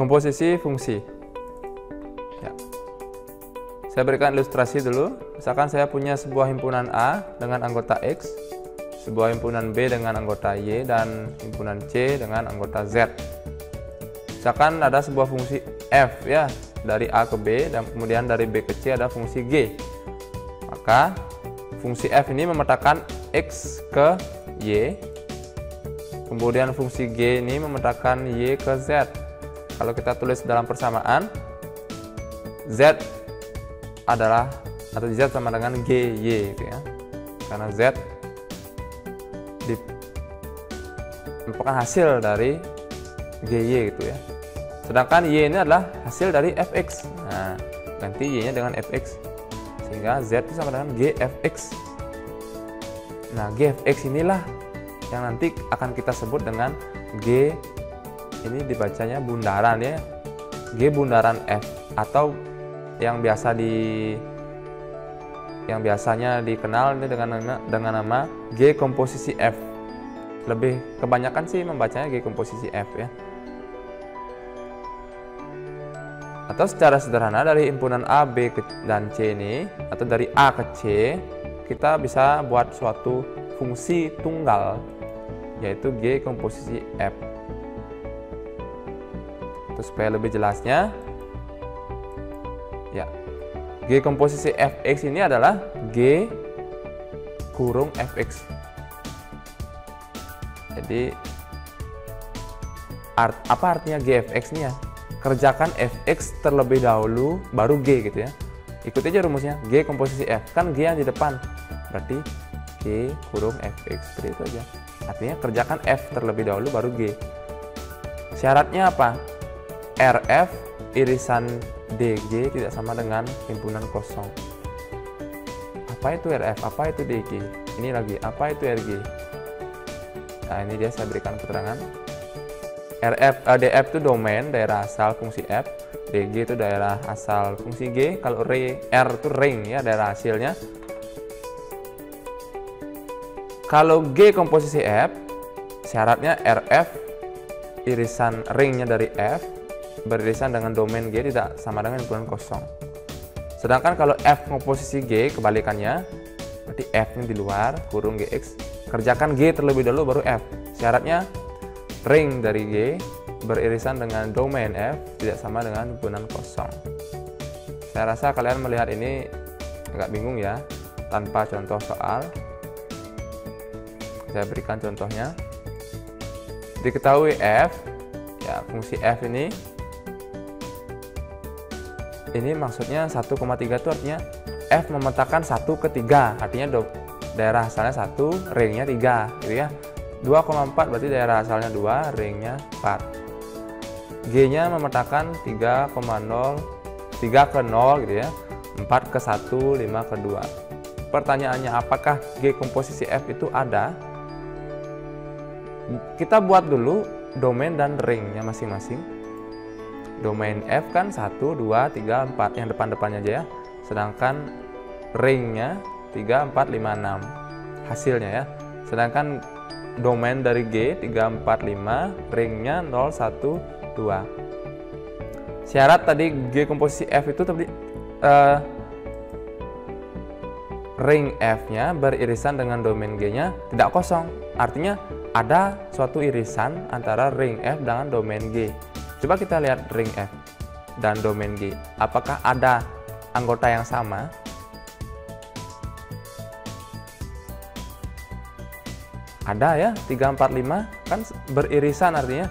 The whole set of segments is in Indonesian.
Komposisi fungsi. Ya. Saya berikan ilustrasi dulu. Misalkan saya punya sebuah himpunan A dengan anggota X, sebuah himpunan B dengan anggota Y, dan himpunan C dengan anggota Z. Misalkan ada sebuah fungsi F ya, dari A ke B, dan kemudian dari B ke C ada fungsi G. Maka fungsi F ini memetakan X ke Y, kemudian fungsi G ini memetakan Y ke Z. Kalau kita tulis dalam persamaan, Z adalah, atau Z sama dengan GY gitu ya, karena Z merupakan hasil dari GY gitu ya. Sedangkan Y ini adalah hasil dari Fx. Nah, ganti Y nya dengan Fx, sehingga Z itu sama dengan GFX. Nah, GFX inilah yang nanti akan kita sebut dengan G, ini dibacanya bundaran ya, G bundaran F, atau yang biasanya dikenal ini dengan nama G komposisi F. Lebih kebanyakan sih membacanya G komposisi F ya. Atau secara sederhana dari himpunan A, B, dan C ini, atau dari A ke C, kita bisa buat suatu fungsi tunggal, yaitu G komposisi F. Terus supaya lebih jelasnya, ya, G komposisi Fx ini adalah G kurung Fx. Jadi apa artinya GFX ini ya? Kerjakan Fx terlebih dahulu baru G gitu ya. Ikuti aja rumusnya, G komposisi F, kan G yang di depan, berarti G kurung Fx, seperti itu aja. Artinya kerjakan F terlebih dahulu baru G. Syaratnya apa? RF irisan DG tidak sama dengan himpunan kosong. Apa itu RF? Apa itu DG? Ini lagi, apa itu RG? Nah, ini dia saya berikan keterangan. DF itu domain, daerah asal fungsi F. DG itu daerah asal fungsi G. Kalau R itu ring ya, daerah hasilnya. Kalau G komposisi F, syaratnya RF irisan ringnya dari F beririsan dengan domain G tidak sama dengan himpunan kosong. Sedangkan kalau F komposisi G kebalikannya, berarti F-nya di luar, kurung GX. Kerjakan G terlebih dahulu baru F. Syaratnya ring dari G beririsan dengan domain F tidak sama dengan himpunan kosong. Saya rasa kalian melihat ini agak bingung ya, tanpa contoh soal. Saya berikan contohnya. Diketahui F, ya fungsi F ini maksudnya 1,3 itu artinya F memetakan 1 ke 3, artinya daerah asalnya 1, ringnya 3 gitu ya. 2,4 berarti daerah asalnya 2, ringnya 4. G nya memetakan 3,0, 3 ke 0 gitu ya, 4 ke 1, 5 ke 2. Pertanyaannya, apakah G komposisi F itu ada? Kita buat dulu domain dan ringnya masing-masing. Domain F kan 1, 2, 3, 4, yang depan-depannya aja ya. Sedangkan ringnya 3, 4, 5, 6 hasilnya ya. Sedangkan domain dari G 3, 4, 5, ringnya 0, 1, 2. Syarat tadi G komposisi F itu tadi ring F-nya beririsan dengan domain G-nya tidak kosong. Artinya ada suatu irisan antara ring F dengan domain G. Coba kita lihat ring F dan domain G. Apakah ada anggota yang sama? Ada ya, 3, 4, 5 kan beririsan artinya.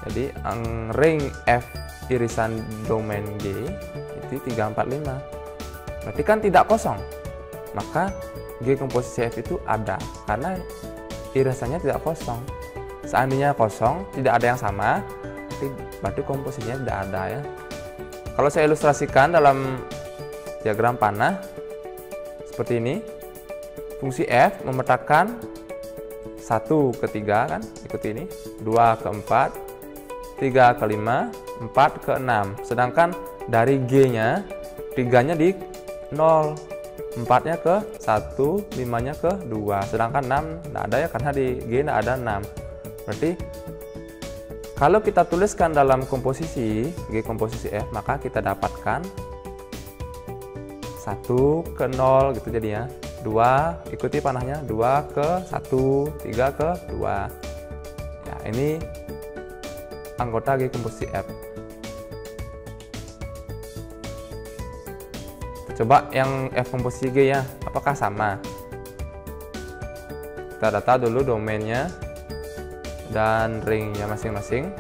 Jadi ring F irisan domain G itu 3, 4, 5. Berarti kan tidak kosong. Maka G komposisi F itu ada karena irisannya tidak kosong. Seandainya kosong, tidak ada yang sama, berarti komposisinya tidak ada ya. Kalau saya ilustrasikan dalam diagram panah seperti ini, fungsi F memetakan 1 ke 3 kan, ikuti ini, 2 ke 4, 3 ke 5, 4 ke 6. Sedangkan dari G-nya, 3-nya di 0, 4-nya ke 1, 5-nya ke 2. Sedangkan 6 tidak ada ya, karena di G tidak ada 6. Berarti Kalau kita tuliskan dalam komposisi G komposisi F, maka kita dapatkan 1 ke 0 gitu jadinya. 2, ikuti panahnya, 2 ke 1, 3 ke 2. Ya, ini anggota G komposisi F. Coba yang F komposisi G ya, apakah sama? Kita data dulu domainnya dan ringnya masing-masing.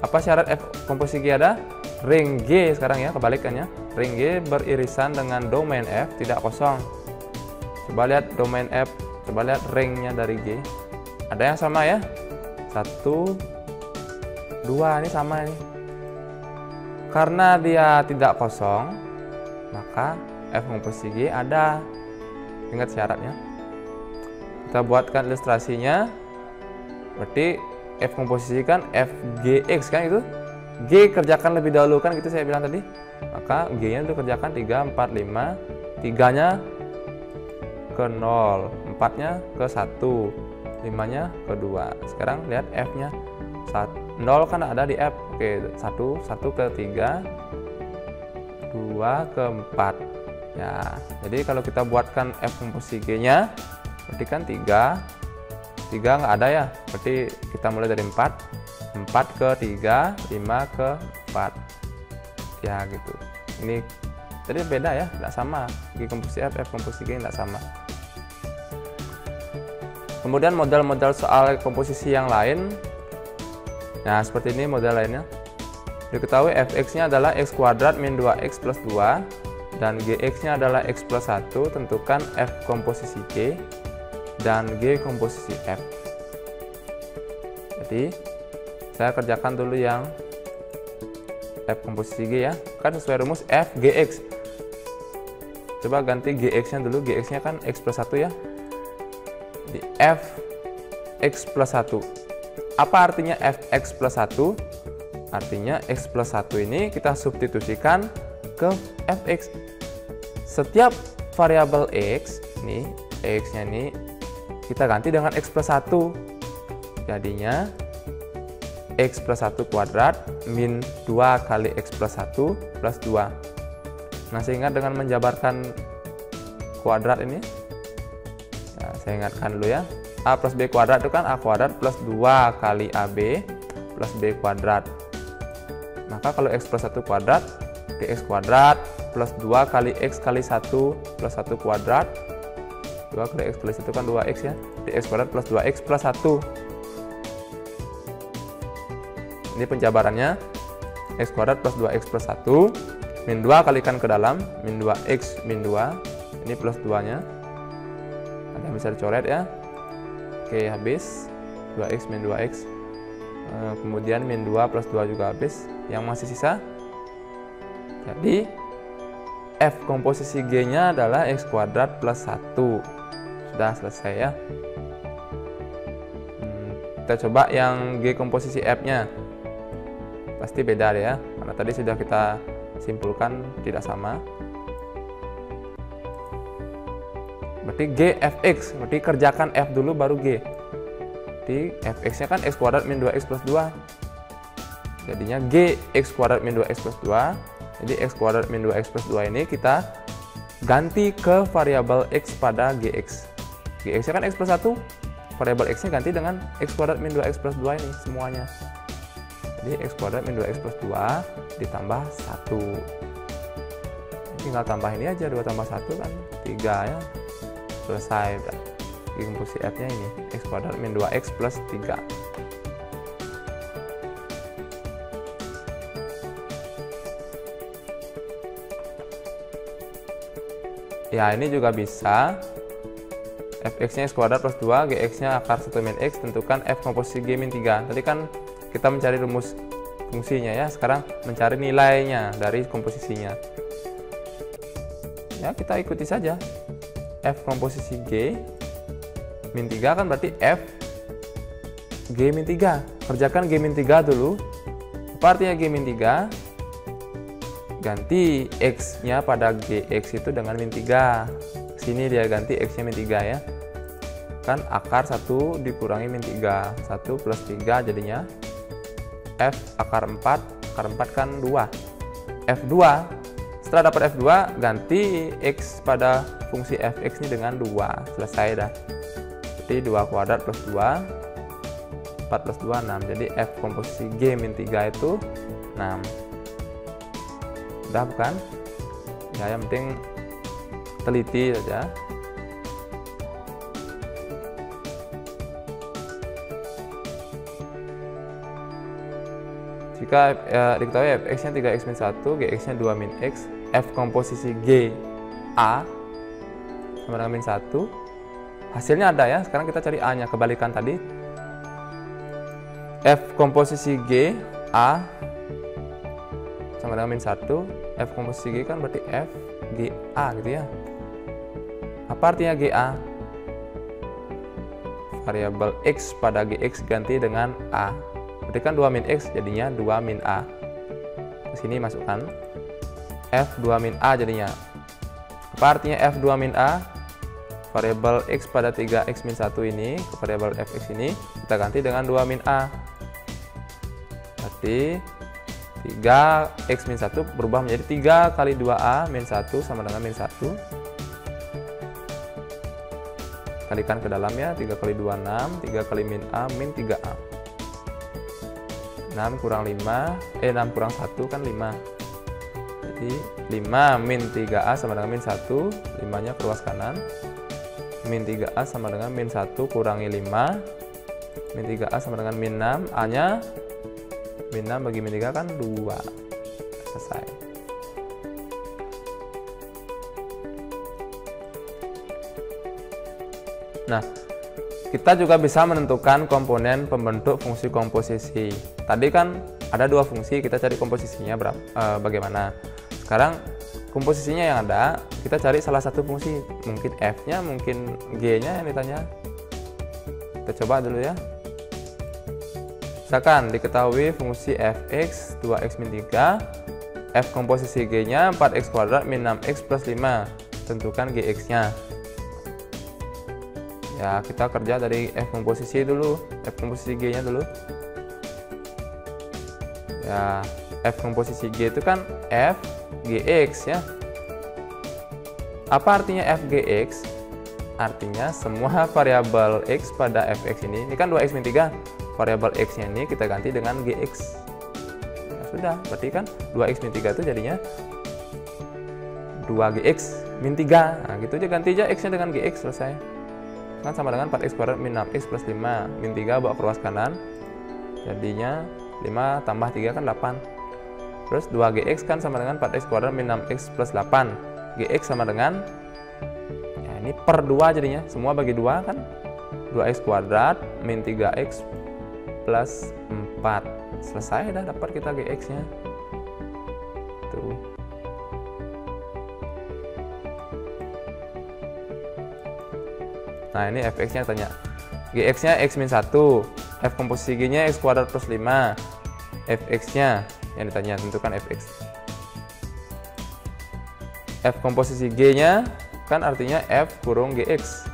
Apa syarat F komposisi G ada? Ring G sekarang ya, kebalikannya. Ring G beririsan dengan domain F tidak kosong. Coba lihat domain F, coba lihat ringnya dari G. Ada yang sama ya? 1, 2, ini sama ini. Karena dia tidak kosong, maka F komposisi G ada. Ingat syaratnya. Kita buatkan ilustrasinya. Berarti F komposisi kan FGX kan itu. G kerjakan lebih dahulu kan gitu saya bilang tadi. Maka G-nya itu kerjakan 3, 4, 5. 3-nya ke 0, 4-nya ke 1, 5-nya ke 2. Sekarang lihat F-nya. 0 kan ada di F. Oke, 1 ke 3, 2 ke 4. Ya, jadi kalau kita buatkan F komposisi G-nya, berarti kan 3 nggak ada ya, berarti kita mulai dari 4 ke 3, 5 ke 4 ya gitu. Ini jadi beda ya, tidak sama. G komposisi F komposisi G tidak sama. Kemudian model-model soal komposisi yang lain, nah seperti ini model lainnya. Diketahui fx-nya adalah x kuadrat min 2x plus 2 dan gx-nya adalah x plus 1. Tentukan f komposisi G dan G komposisi F. Jadi saya kerjakan dulu yang F komposisi G ya, kan sesuai rumus F Gx. Coba ganti Gx-nya dulu, Gx-nya kan x plus 1 ya. Di F x plus 1. Apa artinya Fx plus 1? Artinya x plus 1 ini kita substitusikan ke Fx. Setiap variabel x, nih x-nya ini kita ganti dengan x plus 1. Jadinya x plus 1 kuadrat min 2 kali x plus 1 plus 2. Nah, sehingga dengan menjabarkan kuadrat ini, ya, saya ingatkan dulu ya, a plus b kuadrat itu kan a kuadrat plus 2 kali ab plus b kuadrat. Maka kalau x plus 1 kuadrat, dx kuadrat plus 2 kali x kali 1 plus 1 kuadrat. 2 kali x plus 1 kan 2x ya. Dx kuadrat plus 2x plus 1. Ini penjabarannya. X kuadrat plus 2x plus 1. Min 2 kalikan ke dalam. Min 2x min 2. Ini plus 2-nya. Ada yang bisa dicoret ya. Oke, habis. 2x min 2x. Kemudian min 2 plus 2 juga habis. Yang masih sisa, jadi F komposisi G-nya adalah x kuadrat plus 1. Sudah selesai ya. Kita coba yang G komposisi F-nya. Pasti beda deh ya, karena tadi sudah kita simpulkan tidak sama. Berarti G Fx, berarti kerjakan F dulu baru G. Jadi Fx-nya kan x kuadrat min 2x plus 2. Jadinya G x kuadrat min 2x plus 2. Jadi x kuadrat min 2x plus 2 ini kita ganti ke variabel x pada gx. Gx-nya kan x plus 1. Variabel x-nya ganti dengan x kuadrat min 2x plus 2 ini semuanya. Jadi x kuadrat min 2x plus 2 ditambah 1. Tinggal tambah ini aja, 2 tambah 1 kan 3 ya. Selesai. G komposisi F-nya ini x kuadrat min 2x plus 3. Ya, ini juga bisa. Fx-nya x kuadrat plus 2, gx-nya akar 1 min x, tentukan f komposisi G min 3. Tadi kan kita mencari rumus fungsinya ya, sekarang mencari nilainya dari komposisinya. Ya, kita ikuti saja. F komposisi G min 3 kan berarti f G min 3. Kerjakan G min 3 dulu. Apa artinya G min 3? Ganti x-nya pada gx itu dengan min 3. Sini dia ganti x-nya min 3 ya. Kan akar 1 dikurangi min 3. 1 plus 3 jadinya F akar 4 kan 2. F2, setelah dapat F2 ganti X pada fungsi Fx ini dengan 2, selesai dah. Jadi 2 kuadrat plus 2, 4 plus 2, 6. Jadi F komposisi G min 3 itu 6. Udah bukan? Ya, yang penting teliti saja. Jika diketahui Fx-nya 3x min 1, Gx-nya 2 min x, F komposisi G A sama dengan min 1, hasilnya ada ya. Sekarang kita cari A-nya, kebalikan tadi. F komposisi G A sama dengan min 1, F komposisi G kan berarti F G A gitu ya. Apa artinya GA? Variabel X pada Gx ganti dengan A. Berarti kan 2 min X jadinya 2 min A. Ke sini masukkan F 2 min A jadinya. Apa artinya F 2 min A? Variabel X pada 3x min 1 ini ke variabel Fx ini kita ganti dengan 2 min A. Berarti 3x min 1 berubah menjadi 3 kali 2A min 1 sama dengan min 1. Kalikan ke dalamnya, 3 kali 2, 6, 3 kali min A min 3A. 6 kurang 5, 6 kurang 1 kan 5. Jadi 5 min 3A sama dengan min 1, 5-nya keluar kanan. Min 3A sama dengan min 1 kurangi 5. Min 3A sama dengan min 6, A-nya min 6 bagi min 3 kan 2. Selesai. Nah, kita juga bisa menentukan komponen pembentuk fungsi komposisi. Tadi kan ada 2 fungsi, kita cari komposisinya bagaimana. Sekarang komposisinya yang ada, kita cari salah satu fungsi. Mungkin F-nya, mungkin G-nya yang ditanya. Kita coba dulu ya. Misalkan diketahui fungsi Fx 2x min 3, F komposisi G-nya 4x kuadrat min 6x plus 5. Tentukan Gx-nya. Ya, kita kerja dari F komposisi dulu, F komposisi G-nya dulu. Ya, F komposisi G itu kan F Gx ya. Apa artinya F Gx? Artinya semua variabel X pada Fx ini kan 2x min 3, variabel X-nya ini kita ganti dengan Gx. Ya sudah, berarti kan 2x min 3 itu jadinya 2Gx min 3. Nah, gitu aja, ganti aja X-nya dengan Gx, selesai. Kan sama dengan 4x kuadrat min 6x plus 5, min 3 bawa ke ruas kanan, jadinya 5 tambah 3 kan 8. Terus 2Gx kan sama dengan 4x kuadrat min 6x plus 8. Gx sama dengan, ya ini per 2 jadinya, semua bagi 2 kan, 2x kuadrat min 3x plus 4. Selesai, dah dapat kita Gx nya tuh. Nah, ini Fx nya tanya, Gx nya x min 1, F komposisi G nya x kuadrat plus 5, Fx nya yang ditanya, tentukan Fx. F komposisi G nya kan artinya F kurung Gx.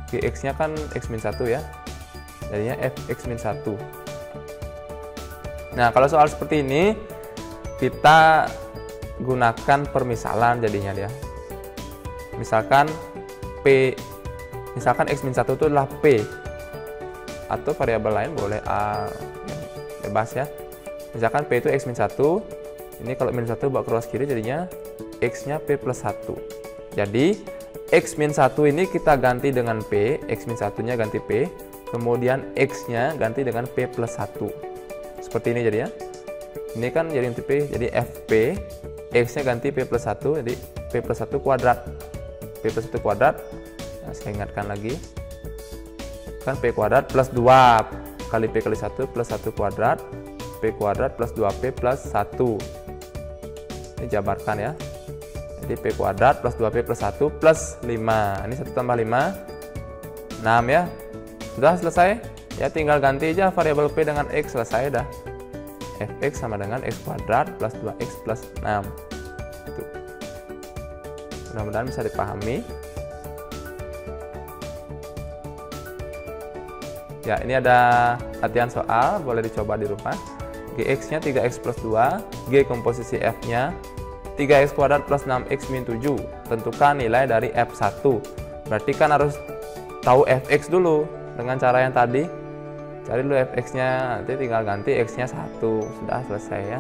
Gx nya kan x min 1 ya, jadinya Fx min 1. Nah, kalau soal seperti ini kita gunakan permisalan jadinya dia. Misalkan x min 1 itu adalah P, atau variabel lain boleh A, bebas ya. Misalkan P itu x min 1, ini kalau min 1 bawa ke ruas kiri jadinya X nya P plus 1. Jadi x min 1 ini kita ganti dengan P, x min 1 nya ganti P, kemudian X nya ganti dengan P plus 1. Seperti ini jadi ya. Ini kan jadi ganti P, jadi FP, X nya ganti P plus 1, jadi P plus 1 kuadrat. P plus 1 kuadrat, nah, saya ingatkan lagi, kan P kuadrat plus 2 kali P kali 1 plus 1 kuadrat, P kuadrat plus 2P plus 1. Ini jabarkan ya. Jadi P kuadrat plus 2P plus 1 plus 5. Ini 1 tambah 5, 6 ya. Sudah selesai. Ya, tinggal ganti aja variabel P dengan X, selesai dah. Fx sama dengan X kuadrat plus 2X plus 6. Itu. Mudah-mudahan bisa dipahami. Ya, ini ada latihan soal, boleh dicoba di rumah. Gx-nya 3x plus 2, G komposisi F-nya 3x kuadrat plus 6x min 7. Tentukan nilai dari F1. Berarti kan harus tahu Fx dulu dengan cara yang tadi. Cari dulu Fx-nya, nanti tinggal ganti x-nya 1. Sudah selesai ya.